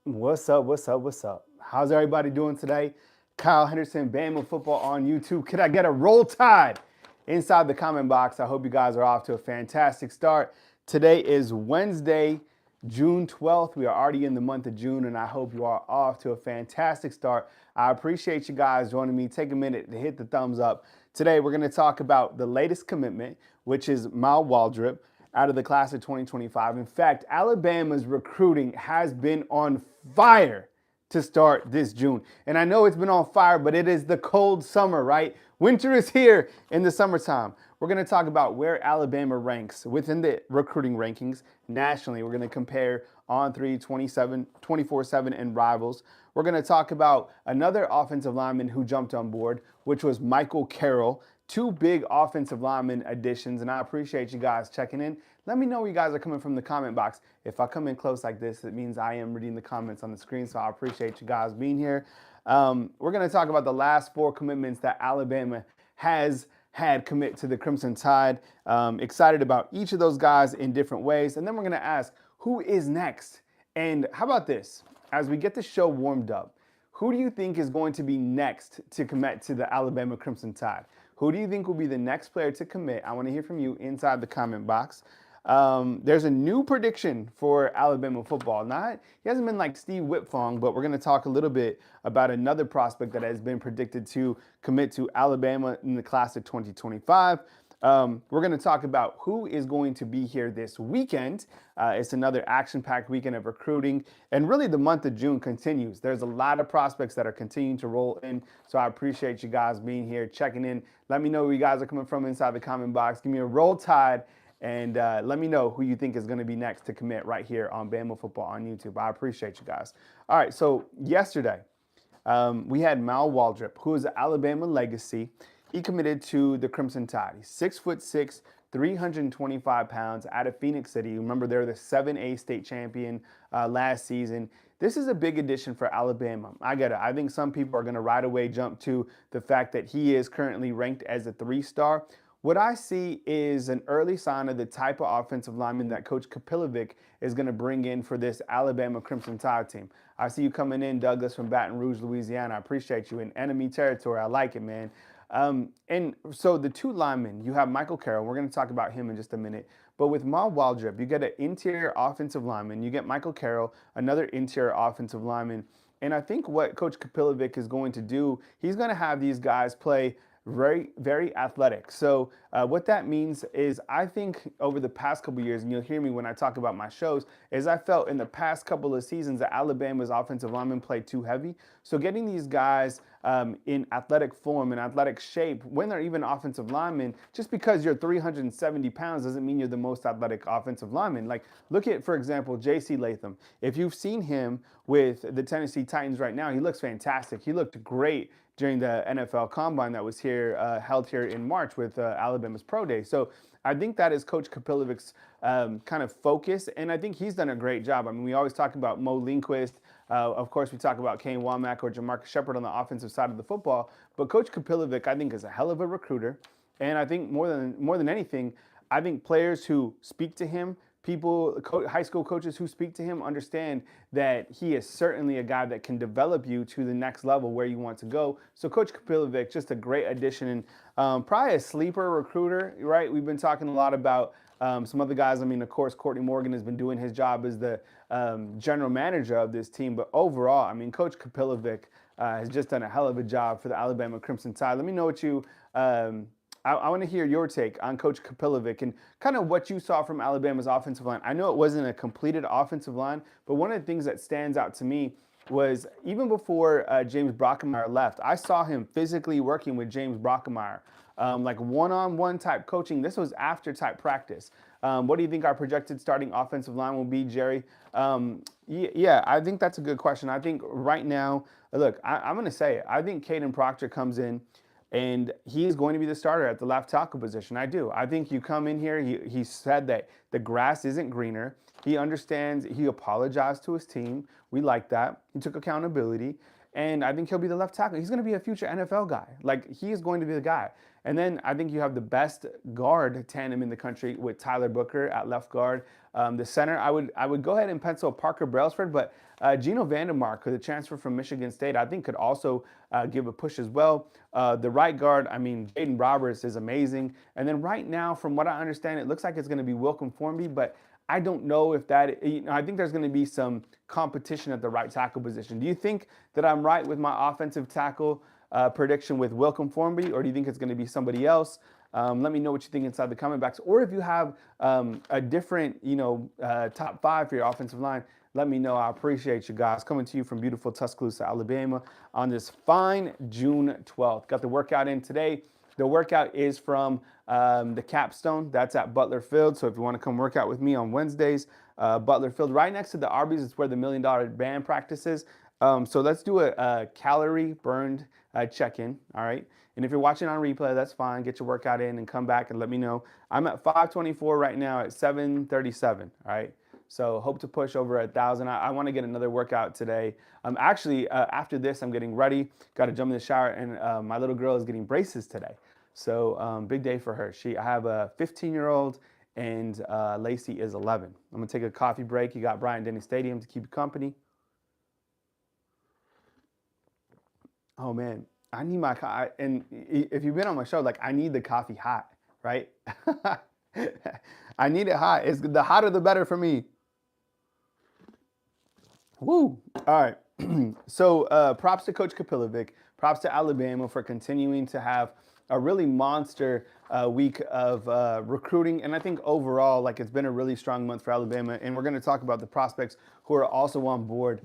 What's up? What's up? What's up? How's everybody doing today? Kyle Henderson, Bama football on YouTube. Could I get a roll tide inside the comment box? I hope you guys are off to a fantastic start. Today is Wednesday, June 12th. We are already in the month of June, and I hope you are off to a fantastic start. I appreciate you guys joining me. Take a minute to hit the thumbs up. Today, we're going to talk about the latest commitment, which is Waldrip out of the class of 2025. In fact, Alabama's recruiting has been on fire to start this June. And I know it's been on fire, but it is the cold summer, right? Winter is here in the summertime. We're going to talk about where Alabama ranks within the recruiting rankings nationally. We're going to compare On3, 24/7, and rivals. We're going to talk about another offensive lineman who jumped on board, which was Michael Carroll. Two big offensive lineman additions, and I appreciate you guys checking in. Let me know where you guys are coming from in the comment box. If I come in close like this, it means I am reading the comments on the screen, so I appreciate you guys being here. We're going to talk about the last four commitments that Alabama has had commit to the Crimson Tide. Excited about each of those guys in different ways. And then we're going to ask, who is next? And how about this? As we get the show warmed up, who do you think is going to be next to commit to the Alabama Crimson Tide? Who do you think will be the next player to commit? I want to hear from you inside the comment box. There's a new prediction for Alabama football. He hasn't been like Steve Whitfong, but we're going to talk a little bit about another prospect that has been predicted to commit to Alabama in the class of 2025. We're going to talk about who is going to be here this weekend. It's another action-packed weekend of recruiting, and really the month of June continues. There's a lot of prospects that are continuing to roll in, so I appreciate you guys being here, checking in. Let me know where you guys are coming from inside the comment box. Give me a roll tide, and let me know who you think is going to be next to commit right here on Bama Football on YouTube. I appreciate you guys. All right, so yesterday, we had Waldrip, who is an Alabama legacy. He committed to the Crimson Tide. He's 6'6", 325 pounds out of Phoenix City. Remember, they're the 7A state champion last season. This is a big addition for Alabama. I get it. I think some people are going to right away jump to the fact that he is currently ranked as a 3-star. What I see is an early sign of the type of offensive lineman that Coach Keon is going to bring in for this Alabama Crimson Tide team. I see you coming in, Douglas from Baton Rouge, Louisiana. I appreciate you. In enemy territory, I like it, man. And so the two linemen, you have Michael Carroll. We're going to talk about him in just a minute. But with Waldrip, you get an interior offensive lineman. You get Michael Carroll, another interior offensive lineman. And I think what Coach Keon is going to do, he's going to have these guys play very, very athletic. So what that means is I think over the past couple of years, and you'll hear me when I talk about my shows, is I felt in the past couple of seasons that Alabama's offensive linemen played too heavy. So getting these guys in athletic form and athletic shape when they're even offensive linemen, just because you're 370 pounds doesn't mean you're the most athletic offensive lineman. Like, look at, for example, J.C. Latham. If you've seen him with the Tennessee Titans right now, he looks fantastic. He looked great during the NFL Combine that was here, held here in March with Alabama's Pro Day. So I think that is Coach Kepilovic's kind of focus, and I think he's done a great job. I mean, we always talk about Mo Lindquist. Of course, we talk about Kane Womack or Jamarcus Shepard on the offensive side of the football. But Coach Kepilovic, I think, is a hell of a recruiter. And I think more than anything, I think players who speak to him, high school coaches who speak to him understand that he is certainly a guy that can develop you to the next level where you want to go. So Coach Kepilovic, just a great addition and probably a sleeper recruiter, right? We've been talking a lot about some other guys. I mean, of course, Courtney Morgan has been doing his job as the general manager of this team. But overall, I mean, Coach Kepilovic has just done a hell of a job for the Alabama Crimson Tide. Let me know what you I want to hear your take on Coach Kepilovic and kind of what you saw from Alabama's offensive line. I know it wasn't a completed offensive line, but one of the things that stands out to me was even before James Brockemeyer left, I saw him physically working with James Brockemeyer, like one-on-one type coaching. This was after type practice. What do you think our projected starting offensive line will be, Jerry? Yeah, I think that's a good question. I think right now, look, I'm going to say it. I think Caden Proctor comes in, and he is going to be the starter at the left tackle position. I do. I think you come in here, he said that the grass isn't greener. He understands, he apologized to his team. We like that. He took accountability. and I think he'll be the left tackle. He's going to be a future NFL guy. Like, he is going to be the guy. And then I think you have the best guard tandem in the country with Tyler Booker at left guard. The center, I would go ahead and pencil Parker Brailsford, but Gino Vandermark, the transfer from Michigan State, I think could also give a push as well. The right guard, I mean, Jaden Roberts is amazing. And then right now, from what I understand, it looks like it's going to be Wilcom Formby, but I don't know if that, I think there's going to be some competition at the right tackle position. Do you think that I'm right with my offensive tackle prediction with Wilcom Formby, or do you think it's going to be somebody else? Let me know what you think inside the comment box. Or if you have a different, top 5 for your offensive line, let me know. I appreciate you guys. Coming to you from beautiful Tuscaloosa, Alabama on this fine June 12th. Got the workout in today. The workout is from the Capstone. That's at Butler Field. So if you want to come work out with me on Wednesdays, Butler Field, right next to the Arby's, is where the $1 Million Band practices. So let's do a calorie burned check-in, all right? And if you're watching on replay, that's fine. Get your workout in and come back and let me know. I'm at 524 right now at 737, all right? So hope to push over 1,000. I want to get another workout today. Actually, after this, I'm getting ready. Got to jump in the shower, and my little girl is getting braces today. So big day for her. I have a 15-year-old, and Lacey is 11. I'm going to take a coffee break. You got Bryant-Denny Stadium to keep you company. Oh, man. I need my coffee. And if you've been on my show, like, I need the coffee hot, right? I need it hot. The hotter, the better for me. Woo. All right. So props to Coach Kapilovic. Props to Alabama for continuing to have a really monster week of recruiting. And I think overall, like, it's been a really strong month for Alabama. And we're going to talk about the prospects who are also on board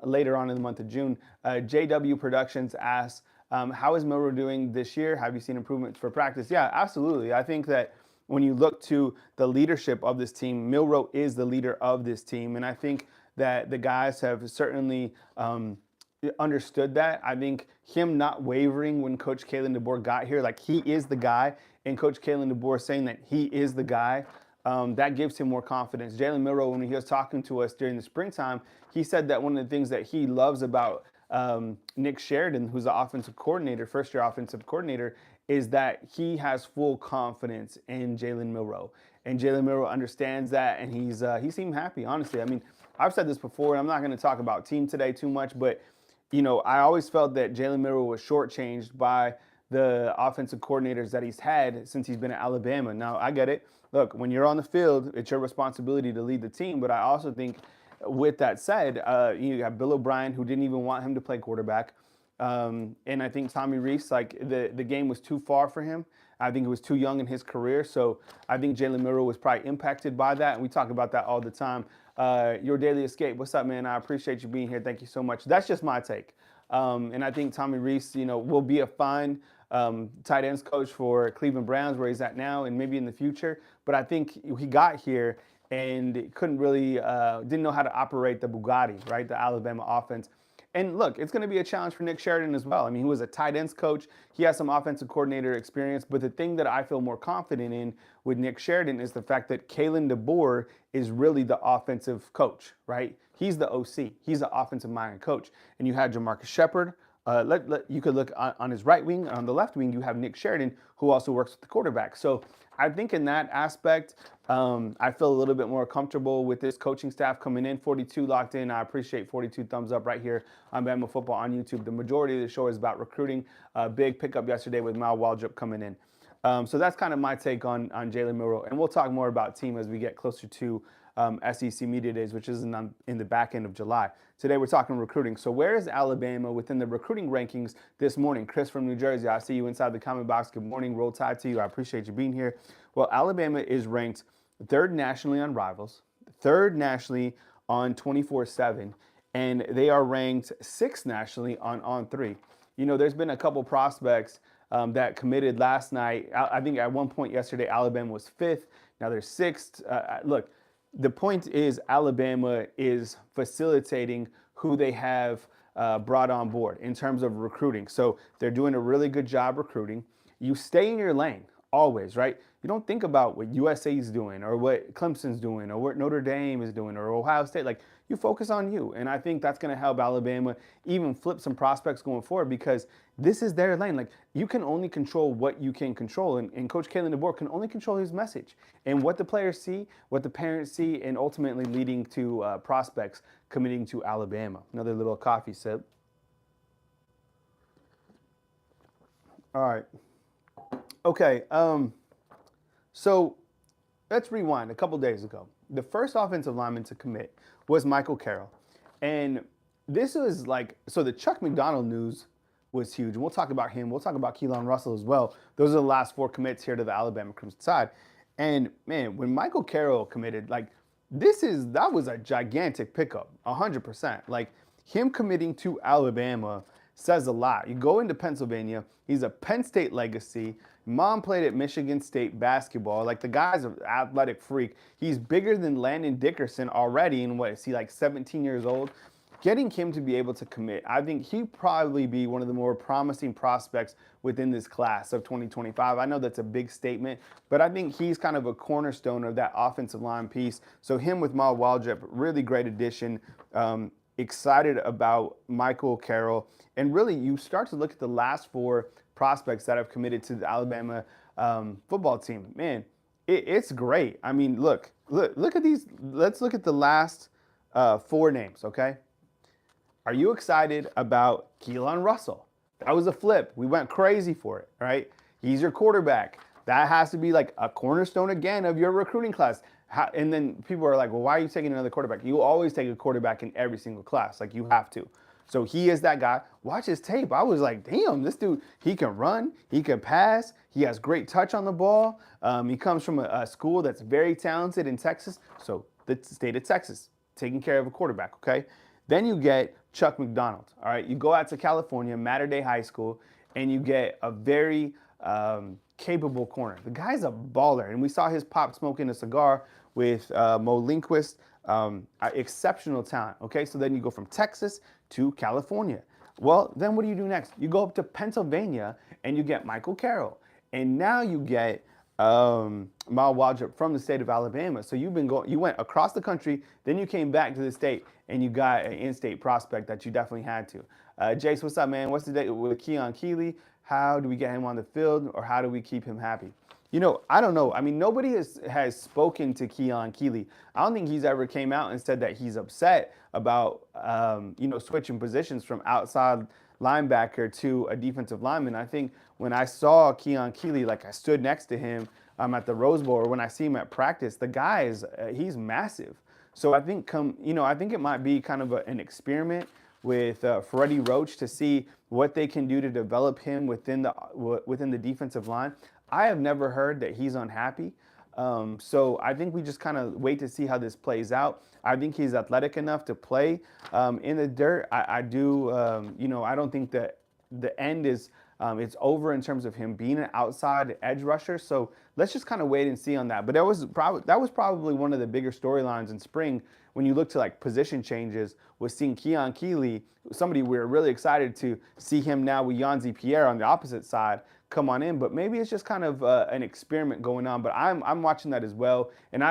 later on in the month of June. JW Productions asks, how is Milroe doing this year? Have you seen improvements for practice? Yeah, absolutely. I think that when you look to the leadership of this team, Milroe is the leader of this team. And I think that the guys have certainly understood that. I think him not wavering when Coach Kalen DeBoer got here, like, he is the guy, and Coach Kalen DeBoer saying that he is the guy, that gives him more confidence. Jalen Milroe, when he was talking to us during the springtime, he said that one of the things that he loves about Nick Sheridan, who's the offensive coordinator, first-year offensive coordinator, is that he has full confidence in Jalen Milroe. And Jalen Milroe understands that, and he seemed happy, honestly. I mean, I've said this before, and I'm not going to talk about team today too much, but, I always felt that Jalen Milroe was shortchanged by the offensive coordinators that he's had since he's been at Alabama. Now, I get it. Look, when you're on the field, it's your responsibility to lead the team, but I also think, with that said, you have Bill O'Brien, who didn't even want him to play quarterback. And I think Tommy Rees, like, the game was too far for him. I think he was too young in his career. So I think Jalen Milroe was probably impacted by that. And we talk about that all the time. Your Daily Escape, what's up, man? I appreciate you being here. Thank you so much. That's just my take. And I think Tommy Rees, will be a fine tight ends coach for Cleveland Browns, where he's at now, and maybe in the future. But I think he got here and couldn't really, didn't know how to operate the Bugatti, right? The Alabama offense. And look, it's going to be a challenge for Nick Sheridan as well. I mean, he was a tight ends coach. He has some offensive coordinator experience. But the thing that I feel more confident in with Nick Sheridan is the fact that Kalen DeBoer is really the offensive coach, right? He's the OC. He's the offensive-minded coach. And you had Jamarcus Shepard. You could look on his right wing. On the left wing, you have Nick Sheridan, who also works with the quarterback. So I think in that aspect, I feel a little bit more comfortable with this coaching staff coming in. 42 locked in. I appreciate 42 thumbs up right here on Bama Football on YouTube. The majority of the show is about recruiting. Big pickup yesterday with Waldrip coming in. So that's kind of my take on Jalen Milroe. And we'll talk more about team as we get closer to SEC Media Days, which is in the back end of July. Today we're talking recruiting. So where is Alabama within the recruiting rankings this morning? Chris from New Jersey, I see you inside the comment box. Good morning. Roll Tide to you. I appreciate you being here. Well, Alabama is ranked 3rd nationally on Rivals, 3rd nationally on 24/7, and they are ranked 6th nationally on On3. There's been a couple prospects that committed last night. I think at one point yesterday, Alabama was 5th. Now they're 6th. Look, the point is Alabama is facilitating who they have brought on board in terms of recruiting. So they're doing a really good job recruiting. You stay in your lane always, right? you don't think about what USA is doing or what Clemson's doing or what Notre Dame is doing or Ohio State. Like, you focus on you. And I think that's going to help Alabama even flip some prospects going forward because this is their lane. Like, you can only control what you can control. And Coach Kalen DeBoer can only control his message and what the players see, what the parents see, and ultimately leading to prospects committing to Alabama. Another little coffee sip. All right. Okay. So let's rewind a couple days ago. The first offensive lineman to commit was Michael Carroll. And this was like, so the Chuck McDonald news was huge. And we'll talk about him. We'll talk about Keon Russell as well. Those are the last 4 commits here to the Alabama Crimson side. And man, when Michael Carroll committed, like, that was a gigantic pickup, 100%. Like, him committing to Alabama says a lot. You go into Pennsylvania, he's a Penn State legacy. Mom played at Michigan State basketball. Like, the guy's an athletic freak. He's bigger than Landon Dickerson already. And what is he, like 17 years old? Getting him to be able to commit, I think he'd probably be one of the more promising prospects within this class of 2025. I know that's a big statement, but I think he's kind of a cornerstone of that offensive line piece. So him with Waldrep, really great addition. Excited about Michael Carroll. And really, you start to look at the last 4 prospects that have committed to the Alabama football team. Man, it's great. I mean, look at these. Let's look at the last 4 names, okay? Are you excited about Keon Russell? That was a flip. We went crazy for it, right? He's your quarterback. That has to be like a cornerstone again of your recruiting class. And then people are like, well, why are you taking another quarterback? You always take a quarterback in every single class. Like, you have to. So he is that guy. Watch his tape. I was like, damn, this dude, he can run, he can pass, he has great touch on the ball. He comes from a school that's very talented in Texas. So the state of Texas, taking care of a quarterback, okay? Then you get Chuck McDonald, all right? You go out to California, Mater Dei High School, and you get a very capable corner. The guy's a baller, and we saw his pop smoking a cigar with Mo Lindquist. Exceptional talent, okay? So then you go from Texas to California. Well, then what do you do next? You go up to Pennsylvania, and you get Michael Carroll. And now you get Waldrip from the state of Alabama. So you went across the country, then you came back to the state, and you got an in-state prospect that you definitely had to. Jace, what's up, man? What's the date with Keon Keeley? How do we get him on the field, or how do we keep him happy? You know, I don't know. I mean, nobody has spoken to Keon Keeley. I don't think he's ever came out and said that he's upset about, switching positions from outside linebacker to a defensive lineman. I think when I saw Keon Keeley, like, I stood next to him at the Rose Bowl, or when I see him at practice, the guy he's massive. So I think I think it might be kind of an experiment with Freddie Roach to see what they can do to develop him within the defensive line. I have never heard that he's unhappy. So I think we just kind of wait to see how this plays out. I think he's athletic enough to play in the dirt. I don't think that the end is it's over in terms of him being an outside edge rusher. So let's just kind of wait and see on that. But that was probably one of the bigger storylines in spring when you look to like position changes, was seeing Keon Keeley, somebody we were really excited to see him now with Yanzi Pierre on the opposite side come on in. But maybe it's just kind of an experiment going on. But I'm watching that as well. And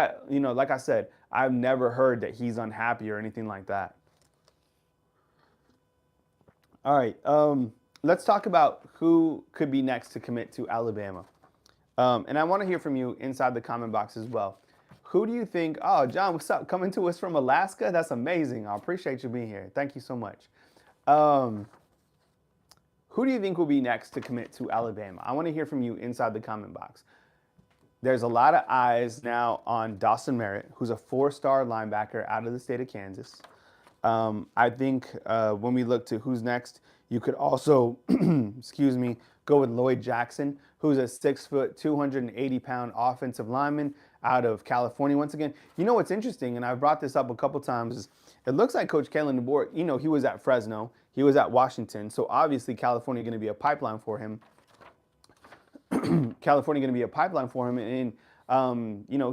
like I said, I've never heard that he's unhappy or anything like that. All right. Let's talk about who could be next to commit to Alabama. And I want to hear from you inside the comment box as well. Who do you think? Oh, John, what's up? Coming to us from Alaska? That's amazing. I appreciate you being here. Thank you so much. Who do you think will be next to commit to Alabama? I want to hear from you inside the comment box. There's a lot of eyes now on Dawson Merritt, who's a 4-star linebacker out of the state of Kansas. I think when we look to who's next, you could also, go with Lloyd Jackson, who's a 6-foot, 280-pound offensive lineman out of California. Once again, you know what's interesting, and I've brought this up a couple times, is it looks like Coach Kalen DeBoer, he was at Fresno, he was at Washington, so obviously California going to be a pipeline for him. And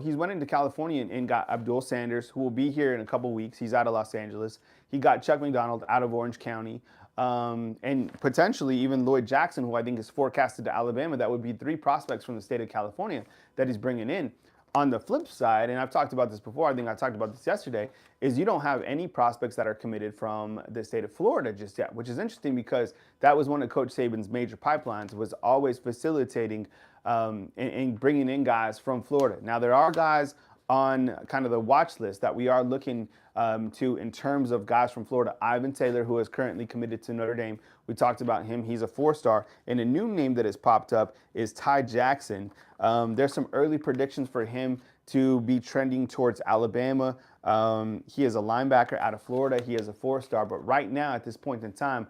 he's went into California and got Abdul Sanders, who will be here in a couple weeks. He's out of Los Angeles. He got Chuck McDonald out of Orange County. And potentially even Lloyd Jackson, who I think is forecasted to Alabama. That would be 3 prospects from the state of California that he's bringing in. On the flip side, and I've talked about this before, I think I talked about this yesterday, is you don't have any prospects that are committed from the state of Florida just yet, which is interesting because that was one of Coach Saban's major pipelines, was always facilitating and bringing in guys from Florida. Now, there are guys on kind of the watch list that we are looking to in terms of guys from Florida. Ivan Taylor, who is currently committed to Notre Dame. We talked about him. He's a 4-star. And a new name that has popped up is Ty Jackson. There's some early predictions for him to be trending towards Alabama. He is a linebacker out of Florida. He is a 4-star. But right now, at this point in time,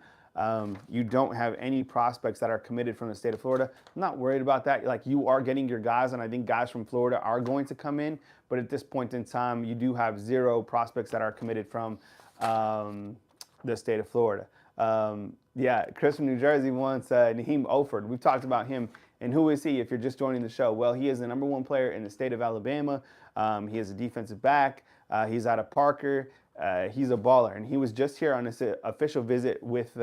you don't have any prospects that are committed from the state of Florida. I'm not worried about that. Like, you are getting your guys, and I think guys from Florida are going to come in. But at this point in time, you do have 0 prospects that are committed from the state of Florida. Yeah, Chris from New Jersey wants Naheem Oford. We've talked about him. And who is he if you're just joining the show? Well, he is the #1 player in the state of Alabama. He is a defensive back. He's out of Parker. He's a baller. And he was just here on this official visit with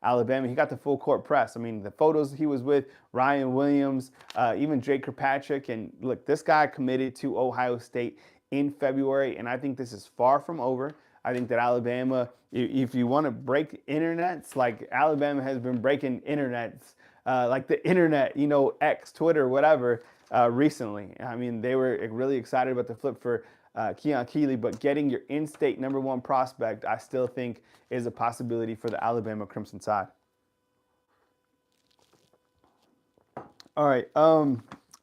Alabama. He got the full court press. I mean, the photos he was with, Ryan Williams, even Jake Kirkpatrick. And look, this guy committed to Ohio State in February, and I think this is far from over. I think that Alabama, if you want to break internets, like Alabama has been breaking internets, like the internet, you know, X, Twitter, whatever, recently. I mean, they were really excited about the flip for Keon Keeley, but getting your in-state #1 prospect, I still think is a possibility for the Alabama Crimson Tide. All right,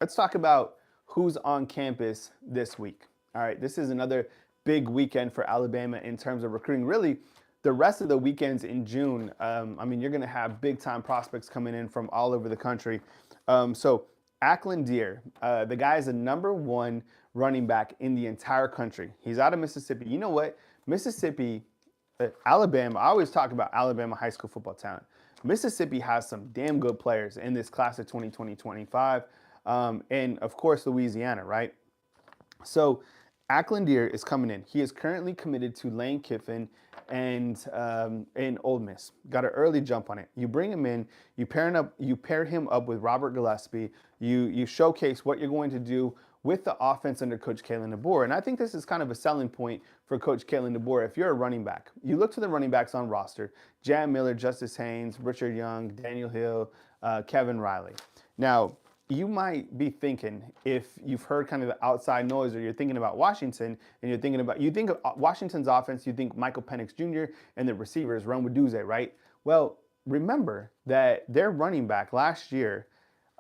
let's talk about who's on campus this week. All right, this is another big weekend for Alabama in terms of recruiting. Really, the rest of the weekends in June, I mean, you're going to have big-time prospects coming in from all over the country. So Ackland Deer, the guy is the #1 running back in the entire country. He's out of Mississippi. You know what? Mississippi, Alabama, I always talk about Alabama high school football talent. Mississippi has some damn good players in this class of 2020-25, and of course Louisiana, right? So Ackland Deer is coming in. He is currently committed to Lane Kiffin and Ole Miss. Got an early jump on it. You bring him in, you pair him up with Robert Gillespie. You showcase what you're going to do with the offense under Coach Kalen DeBoer. And I think this is kind of a selling point for Coach Kalen DeBoer. If you're a running back, you look to the running backs on roster: Jam Miller, Justice Haynes, Richard Young, Daniel Hill, Kevin Riley. Now, you might be thinking, if you've heard kind of the outside noise, or you're thinking about Washington, and you think of Washington's offense, you think Michael Penix Jr. and the receivers, Run Waduze, right? Well, remember that their running back last year,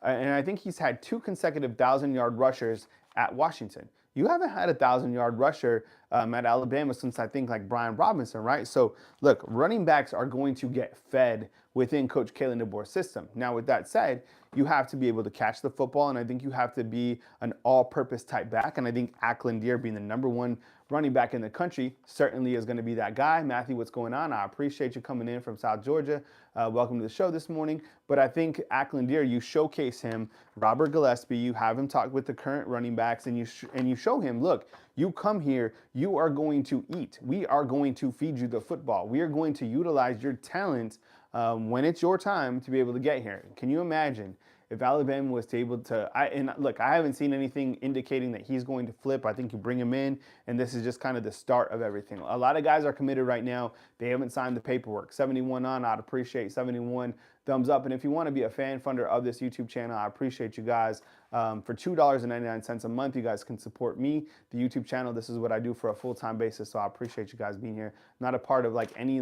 and I think he's had 2 consecutive 1,000-yard rushers at Washington. You haven't had a 1,000-yard rusher at Alabama since, I think, like Brian Robinson, right? So, look, running backs are going to get fed within Coach Kalen DeBoer's system. Now, with that said, you have to be able to catch the football, and I think you have to be an all-purpose type back, and I think Ackland Deer, being the #1 running back in the country, certainly is going to be that guy. Matthew, what's going on? I appreciate you coming in from South Georgia. Welcome to the show this morning. But I think Ackland Deer, you showcase him, Robert Gillespie, you have him talk with the current running backs, and you show him, look, you come here, you are going to eat. We are going to feed you the football. We are going to utilize your talent when it's your time to be able to get here. Can you imagine if Alabama was able to, and look, I haven't seen anything indicating that he's going to flip. I think you bring him in, and this is just kind of the start of everything. A lot of guys are committed right now. They haven't signed the paperwork. 71 on, I'd appreciate 71 thumbs up. And if you want to be a fan funder of this YouTube channel, I appreciate you guys. For $2.99 a month, you guys can support me, the YouTube channel. This is what I do for a full-time basis, so I appreciate you guys being here. Not a part of like any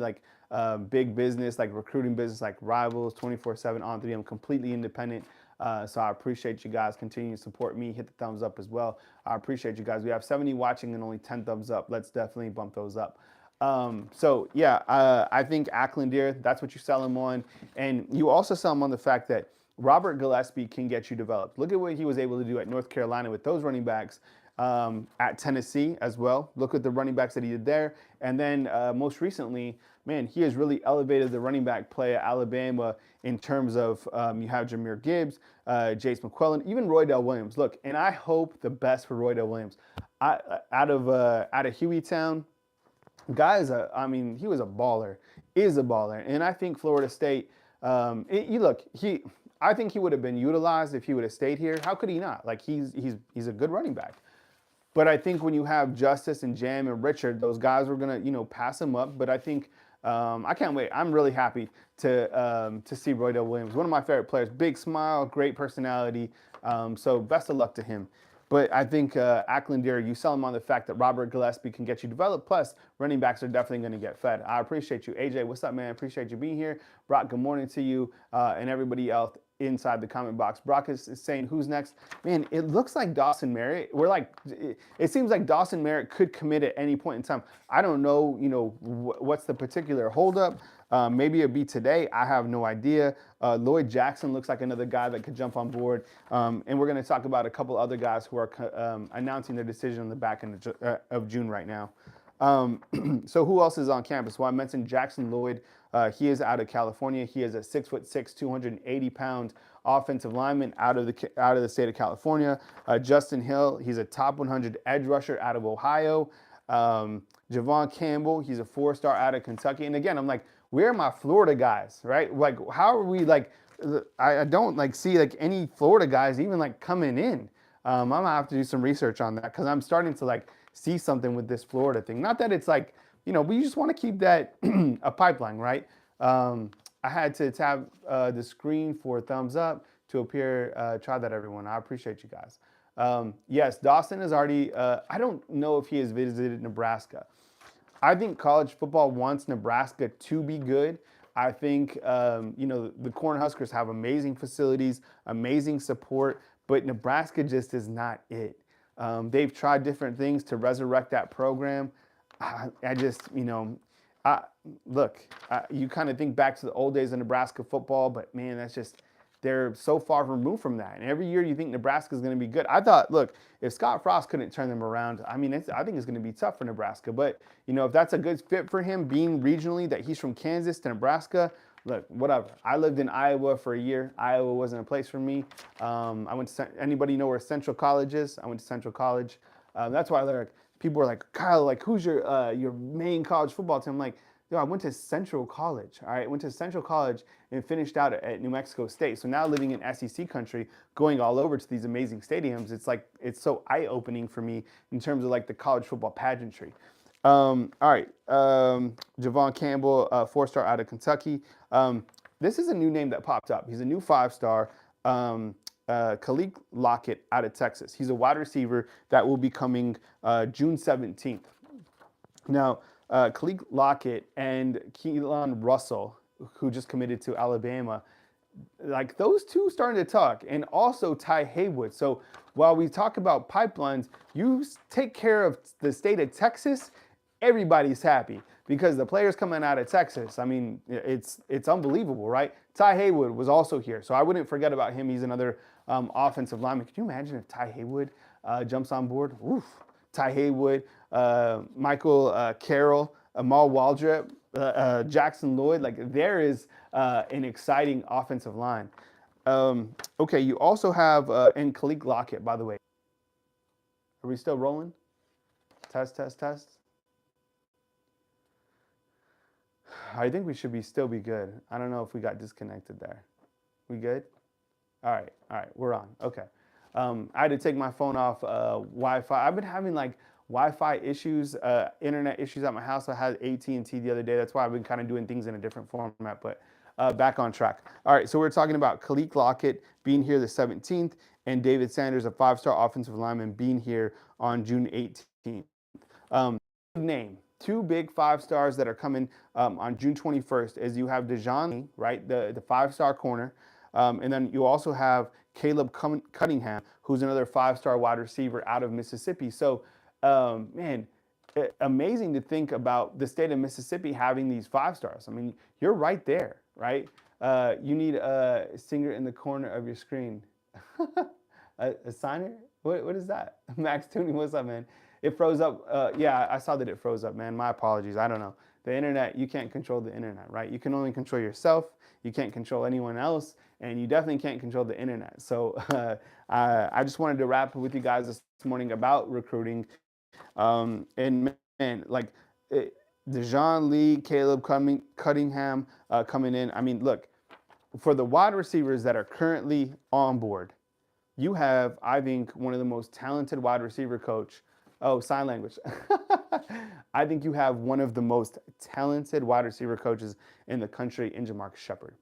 big business, like recruiting business, like Rivals, 24/7 on 3. I'm completely independent. So I appreciate you guys continuing to support me. Hit the thumbs up as well. I appreciate you guys. We have 70 watching and only 10 thumbs up. Let's definitely bump those up. So yeah, I think Ackland Deer, that's what you sell him on. And you also sell him on the fact that Robert Gillespie can get you developed. Look at what he was able to do at North Carolina with those running backs. At Tennessee as well. Look at the running backs that he did there. And then most recently, man, he has really elevated the running back play at Alabama in terms of you have Jahmyr Gibbs, Jace McClellan, even Roydell Williams. Look, and I hope the best for Roydell Williams. Out of Hueytown, Guys, I mean, he was a baller, is a baller, and I think Florida State. You look, I think he would have been utilized if he would have stayed here. How could he not? Like he's a good running back. But I think when you have Justice and Jam and Richard, those guys were gonna, pass him up. But I think I can't wait. I'm really happy to see Roydell Williams, one of my favorite players. Big smile, great personality. So best of luck to him. But I think Acklandier, you sell him on the fact that Robert Gillespie can get you developed. Plus, running backs are definitely going to get fed. I appreciate you. AJ, what's up, man? Appreciate you being here. Brock, good morning to you and everybody else inside the comment box. Brock is saying, who's next? Man, it looks like Dawson Merritt. It seems like Dawson Merritt could commit at any point in time. I don't know, what's the particular holdup. Maybe it'll be today. I have no idea. Lloyd Jackson looks like another guy that could jump on board. And we're going to talk about a couple other guys who are announcing their decision on the back end of June right now. So who else is on campus? Well, I mentioned Jackson Lloyd. He is out of California. He is a 6'6", 280-pound offensive lineman out of the state of California. Justin Hill, he's a top 100 edge rusher out of Ohio. Javon Campbell, he's a 4-star out of Kentucky. And again, I'm like, where are my Florida guys, right? Like, how are we like? I don't like see like any Florida guys even like coming in. I'm gonna have to do some research on that because I'm starting to like see something with this Florida thing. Not that it's like, we just want to keep that a pipeline, right? I had to tap the screen for thumbs up to appear. Try that, everyone. I appreciate you guys. Yes, Dawson is already, I don't know if he has visited Nebraska. I think college football wants Nebraska to be good. I think, the Cornhuskers have amazing facilities, amazing support, but Nebraska just is not it. They've tried different things to resurrect that program. I just, look, you kind of think back to the old days of Nebraska football, but man, they're so far removed from that. And every year you think Nebraska is going to be good. I thought, look, if Scott Frost couldn't turn them around, I mean, I think it's going to be tough for Nebraska. But, if that's a good fit for him, being regionally, that he's from Kansas to Nebraska, look, whatever. I lived in Iowa for a year. Iowa wasn't a place for me. I went to, anybody know where Central College is? I went to Central College. That's why people were like, Kyle, like, who's your main college football team? I'm like, yo, I went to Central College. All right, went to Central College and finished out at New Mexico State. So now living in SEC country, going all over to these amazing stadiums, it's so eye-opening for me in terms of like the college football pageantry. All right, Javon Campbell, 4-star out of Kentucky. This is a new name that popped up. He's a new 5-star. Khalid Lockett out of Texas. He's a wide receiver that will be coming June 17th. Now, Khalid Lockett and Keelan Russell, who just committed to Alabama, like those two starting to talk, and also Ty Haywood. So while we talk about pipelines, you take care of the state of Texas, everybody's happy because the players coming out of Texas, I mean, it's unbelievable, right? Ty Haywood was also here, so I wouldn't forget about him. He's another offensive lineman. Can you imagine if Ty Haywood jumps on board? Oof. Ty Haywood, Michael Carroll, Amal Waldrep, Jackson Lloyd. Like there is an exciting offensive line. Okay, you also have and Khalid Lockett, by the way. Are we still rolling? Test, test, test. I think we should still be good. I don't know if we got disconnected there. We good? All right, we're on. Okay. I had to take my phone off Wi-Fi. I've been having like Wi-Fi issues, internet issues at my house. I had AT&T the other day. That's why I've been kind of doing things in a different format, but back on track. All right, so we're talking about Khalid Lockett being here the 17th and David Sanders, a 5-star offensive lineman, being here on June 18th. Name. Two big 5-stars that are coming on June 21st is you have DeJohn, right, the 5-star corner, and then you also have Caleb Cunningham, who's another 5-star wide receiver out of Mississippi. So, man, amazing to think about the state of Mississippi having these 5-stars. I mean, you're right there, right? You need a singer in the corner of your screen. a signer? What is that? Max Tooney, what's up, man? It froze up. Yeah, I saw that it froze up, man. My apologies. I don't know. The internet, you can't control the internet, right? You can only control yourself. You can't control anyone else. And you definitely can't control the internet. So I just wanted to wrap with you guys this morning about recruiting. And man, like Dejon Lee, Caleb Cunningham coming in. I mean, look, for the wide receivers that are currently on board, you have, I think, one of the most talented wide receiver coach. Oh, sign language. I think you have one of the most talented wide receiver coaches in the country in Jamarcus Shepard.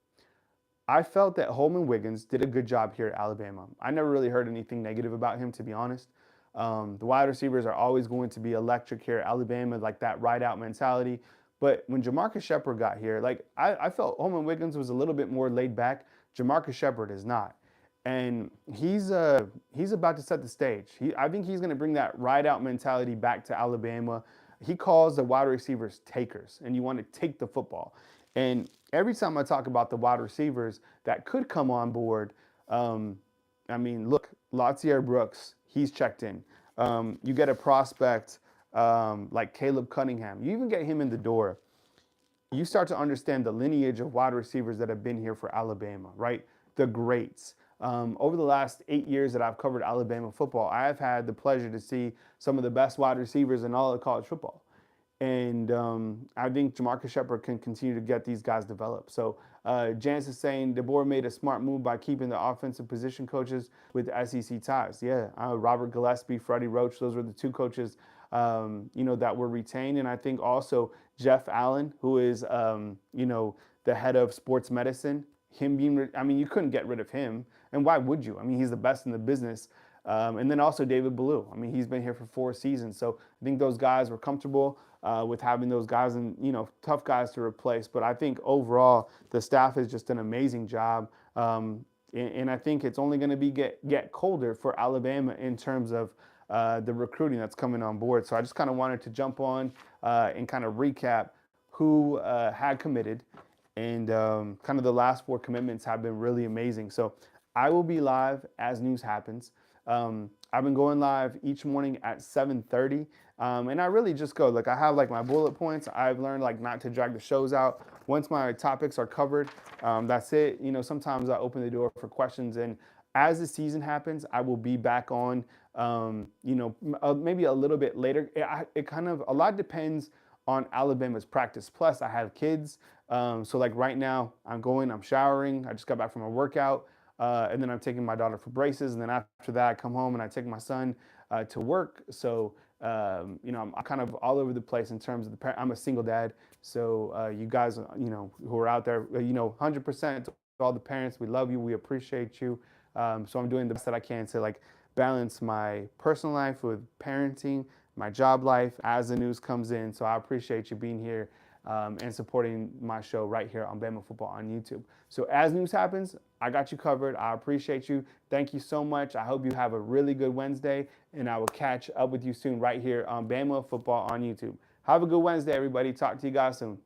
I felt that Holman Wiggins did a good job here at Alabama. I never really heard anything negative about him, to be honest. The wide receivers are always going to be electric here at Alabama, like that ride out mentality. But when Jamarcus Shepard got here, like I felt Holman Wiggins was a little bit more laid back. Jamarcus Shepard is not. And he's about to set the stage. I think he's going to bring that ride out mentality back to Alabama. He calls the wide receivers takers, and you want to take the football. And every time I talk about the wide receivers that could come on board, I mean, look, Latier Brooks, he's checked in. You get a prospect like Caleb Cunningham. You even get him in the door. You start to understand the lineage of wide receivers that have been here for Alabama, right? The greats. Over the last 8 years that I've covered Alabama football, I have had the pleasure to see some of the best wide receivers in all of college football. And I think Jamarcus Shepard can continue to get these guys developed. So Jance is saying the board made a smart move by keeping the offensive position coaches with SEC ties. Yeah, Robert Gillespie, Freddie Roach, those were the two coaches, that were retained. And I think also Jeff Allen, who is, the head of sports medicine, him being, I mean, you couldn't get rid of him. And why would you? I mean, he's the best in the business. And then also David Ballou. I mean, he's been here for 4 seasons. So I think those guys were comfortable with having those guys and, tough guys to replace. But I think overall, the staff has just done an amazing job. And I think it's only going to be get colder for Alabama in terms of the recruiting that's coming on board. So I just kind of wanted to jump on and kind of recap who had committed. And kind of the last 4 commitments have been really amazing. So I will be live as news happens. I've been going live each morning at 7:30, and I really just go, like, I have like my bullet points. I've learned like not to drag the shows out. Once my topics are covered, that's it. Sometimes I open the door for questions, and as the season happens, I will be back on, maybe a little bit later. It kind of, a lot depends on Alabama's practice. Plus, I have kids. So like right now, I'm showering. I just got back from a workout. And then I'm taking my daughter for braces. And then after that, I come home and I take my son to work. So, I'm kind of all over the place in terms of the parent. I'm a single dad. So you guys, who are out there, 100% to all the parents, we love you. We appreciate you. So I'm doing the best that I can to like balance my personal life with parenting, my job life as the news comes in. So I appreciate you being here and supporting my show right here on Bama Football on YouTube. So as news happens, I got you covered. I appreciate you. Thank you so much. I hope you have a really good Wednesday, and I will catch up with you soon right here on Bama Football on YouTube. Have a good Wednesday, everybody. Talk to you guys soon.